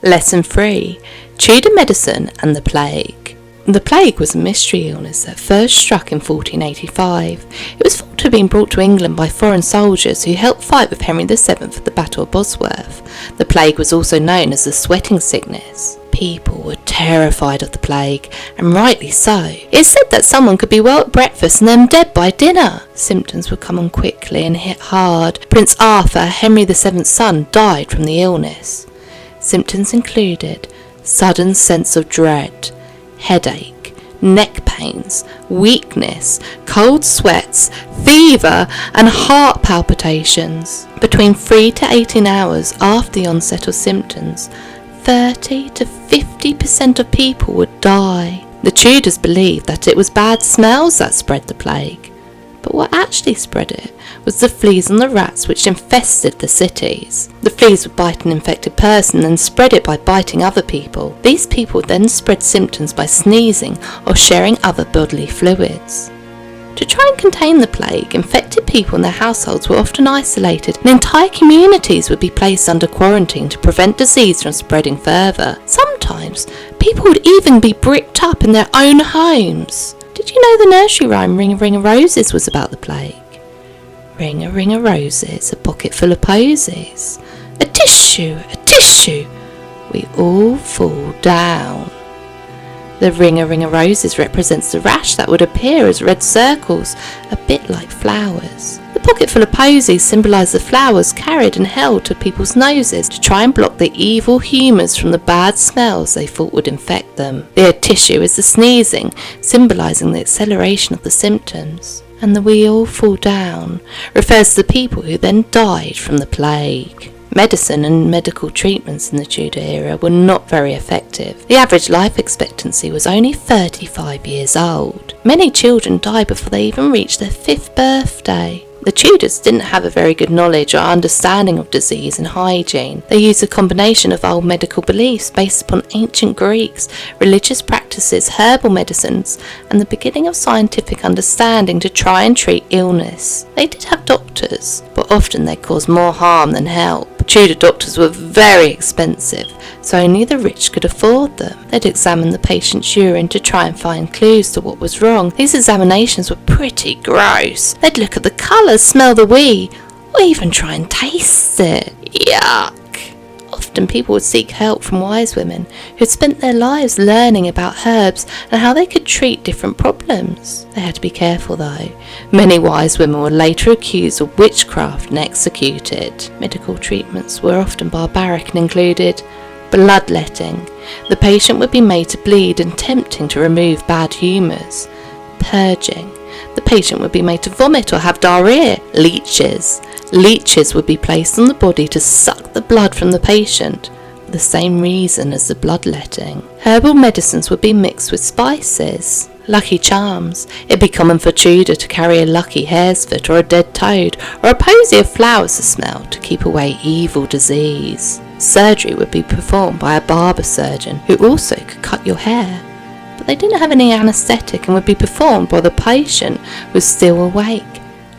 Lesson 3. Tudor Medicine and the Plague. The plague was a mystery illness that first struck in 1485. It was thought to have been brought to England by foreign soldiers who helped fight with Henry VII at the Battle of Bosworth. The plague was also known as the sweating sickness. People were terrified of the plague, and rightly so. It's said that someone could be well at breakfast and then dead by dinner. Symptoms would come on quickly and hit hard. Prince Arthur, Henry VII's son, died from the illness. Symptoms included sudden sense of dread, headache, neck pains, weakness, cold sweats, fever, and heart palpitations. Between 3 to 18 hours after the onset of symptoms, 30 to 50% of people would die. The Tudors believed that it was bad smells that spread the plague, but what actually spread it was the fleas and the rats which infested the cities. The fleas would bite an infected person and spread it by biting other people. These people then spread symptoms by sneezing or sharing other bodily fluids. To try and contain the plague, infected people in their households were often isolated, and entire communities would be placed under quarantine to prevent disease from spreading further. Sometimes, people would even be bricked up in their own homes. Did you know the nursery rhyme Ring a Ring of Roses was about the plague? Ring a ring of roses, a pocket full of posies. A tissue, we all fall down. The ring of roses represents the rash that would appear as red circles, a bit like flowers. The pocket full of posies symbolise the flowers carried and held to people's noses to try and block the evil humours from the bad smells they thought would infect them. The tissue is the sneezing, symbolising the acceleration of the symptoms. And the we all fall down refers to the people who then died from the plague. Medicine and medical treatments in the Tudor era were not very effective. The average life expectancy was only 35 years old. Many children died before they even reached their 5th birthday. The Tudors didn't have a very good knowledge or understanding of disease and hygiene. They used a combination of old medical beliefs based upon ancient Greeks, religious practices, herbal medicines, and the beginning of scientific understanding to try and treat illness. They did have doctors, but often they caused more harm than help. Tudor doctors were very expensive, so only the rich could afford them. They'd examine the patient's urine to try and find clues to what was wrong. These examinations were pretty gross. They'd look at the colours, smell the wee, or even try and taste it. Yuck! Often people would seek help from wise women who'd spent their lives learning about herbs and how they could treat different problems. They had to be careful though. Many wise women were later accused of witchcraft and executed. Medical treatments were often barbaric and included bloodletting. The patient would be made to bleed, attempting to remove bad humours. Purging. The patient would be made to vomit or have diarrhea. Leeches. Leeches would be placed on the body to suck the blood from the patient, for the same reason as the bloodletting. Herbal medicines would be mixed with spices. Lucky charms. It'd be common for Tudor to carry a lucky hare's foot or a dead toad or a posy of flowers to smell to keep away evil disease. Surgery would be performed by a barber surgeon who also could cut your hair. But they didn't have any anaesthetic and would be performed while the patient was still awake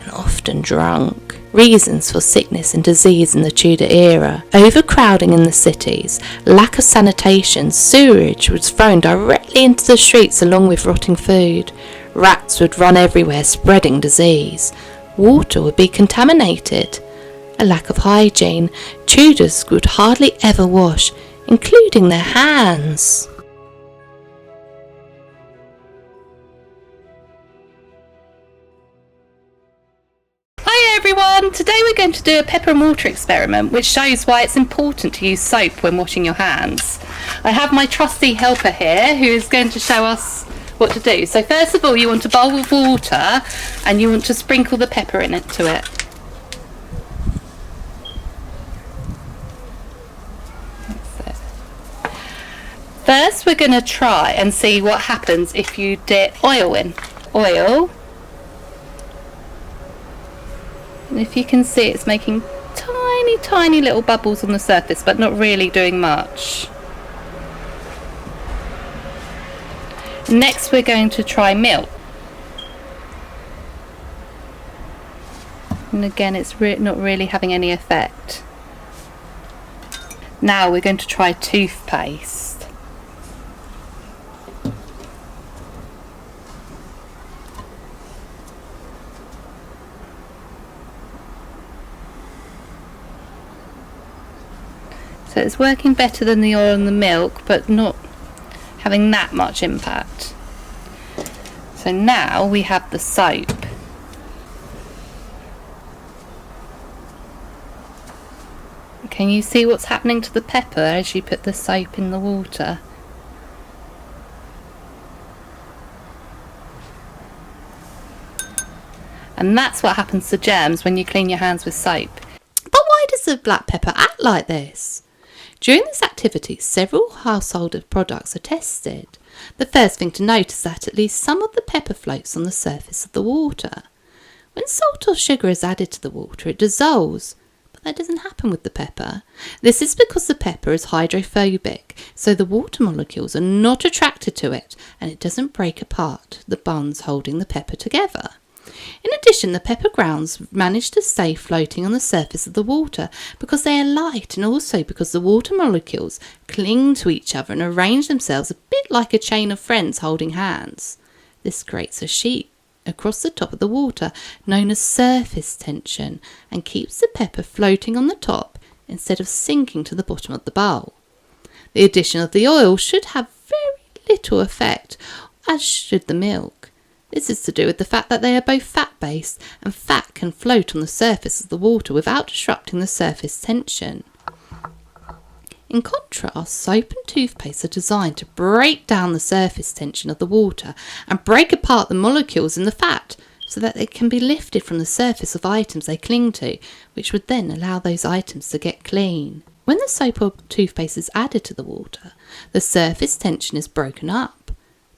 and often drunk. Reasons for sickness and disease in the Tudor era: overcrowding in the cities, lack of sanitation, sewerage was thrown directly into the streets along with rotting food, rats would run everywhere spreading disease, water would be contaminated, a lack of hygiene, Tudors would hardly ever wash, including their hands. Hi everyone! Today we're going to do a pepper and water experiment which shows why it's important to use soap when washing your hands. I have my trusty helper here who is going to show us what to do. So first of all, you want a bowl of water and you want to sprinkle the pepper into it. That's it. First we're going to try and see what happens if you dip oil in. Oil. And if you can see, it's making tiny little bubbles on the surface, but not really doing much. Next we're going to try milk. And again, it's not really having any effect. Now we're going to try toothpaste. So it's working better than the oil and the milk, but not having that much impact. So now we have the soap. Can you see what's happening to the pepper as you put the soap in the water? And that's what happens to germs when you clean your hands with soap. But why does the black pepper act like this? During this activity, several household products are tested. The first thing to note is that at least some of the pepper floats on the surface of the water. When salt or sugar is added to the water, it dissolves, but that doesn't happen with the pepper. This is because the pepper is hydrophobic, so the water molecules are not attracted to it, and it doesn't break apart the bonds holding the pepper together. In addition, the pepper grounds manage to stay floating on the surface of the water because they are light, and also because the water molecules cling to each other and arrange themselves a bit like a chain of friends holding hands. This creates a sheet across the top of the water known as surface tension and keeps the pepper floating on the top instead of sinking to the bottom of the bowl. The addition of the oil should have very little effect, as should the milk. This is to do with the fact that they are both fat-based, and fat can float on the surface of the water without disrupting the surface tension. In contrast, soap and toothpaste are designed to break down the surface tension of the water and break apart the molecules in the fat so that they can be lifted from the surface of items they cling to, which would then allow those items to get clean. When the soap or toothpaste is added to the water, the surface tension is broken up.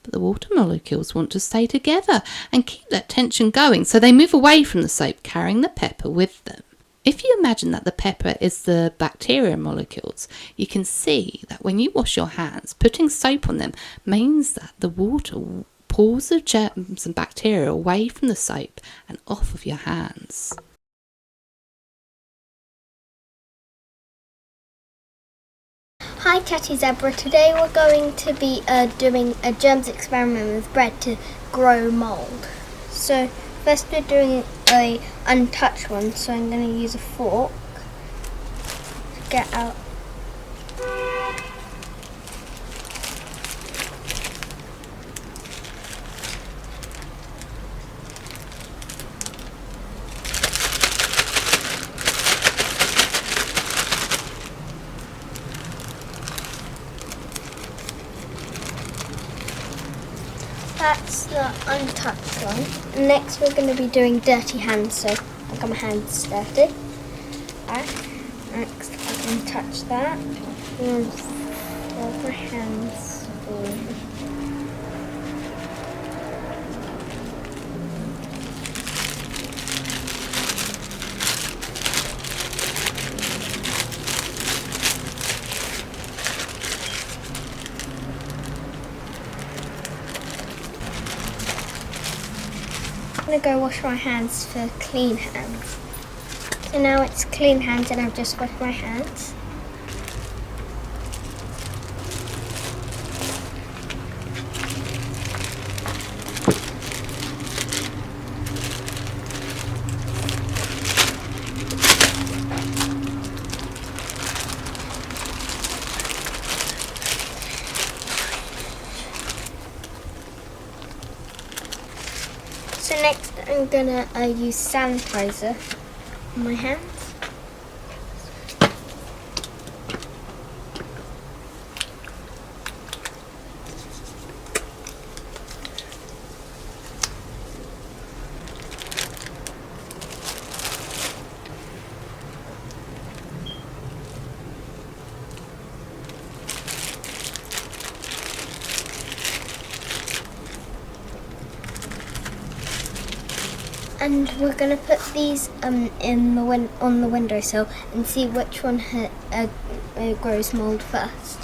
But the water molecules want to stay together and keep that tension going, so they move away from the soap, carrying the pepper with them. If you imagine that the pepper is the bacteria molecules, you can see that when you wash your hands, putting soap on them means that the water pulls the germs and bacteria away from the soap and off of your hands. Hi Chatty Zebra, today we're going to be doing a germs experiment with bread to grow mould. So first we're doing a untouched one, so I'm going to use a fork to get out. That's the untouched one. Next we're going to be doing dirty hands, so I've got my hands dirty. Next I can touch that. And fold my hands forward. I'm going to go wash my hands for clean hands. So now it's clean hands and I've just washed my hands. So next I'm gonna use sanitizer on my hands. And we're going to put these on the windowsill and see which one grows mould first.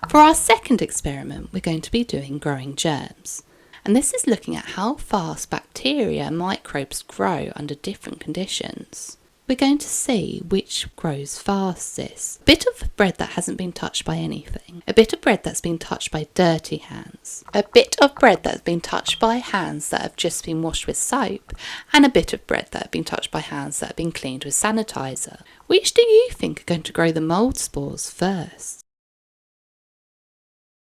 For our second experiment, we're going to be doing growing germs. And this is looking at how fast bacteria and microbes grow under different conditions. We're going to see which grows fastest. A bit of bread that hasn't been touched by anything. A bit of bread that's been touched by dirty hands. A bit of bread that's been touched by hands that have just been washed with soap. And a bit of bread that have been touched by hands that have been cleaned with sanitizer. Which do you think are going to grow the mould spores first?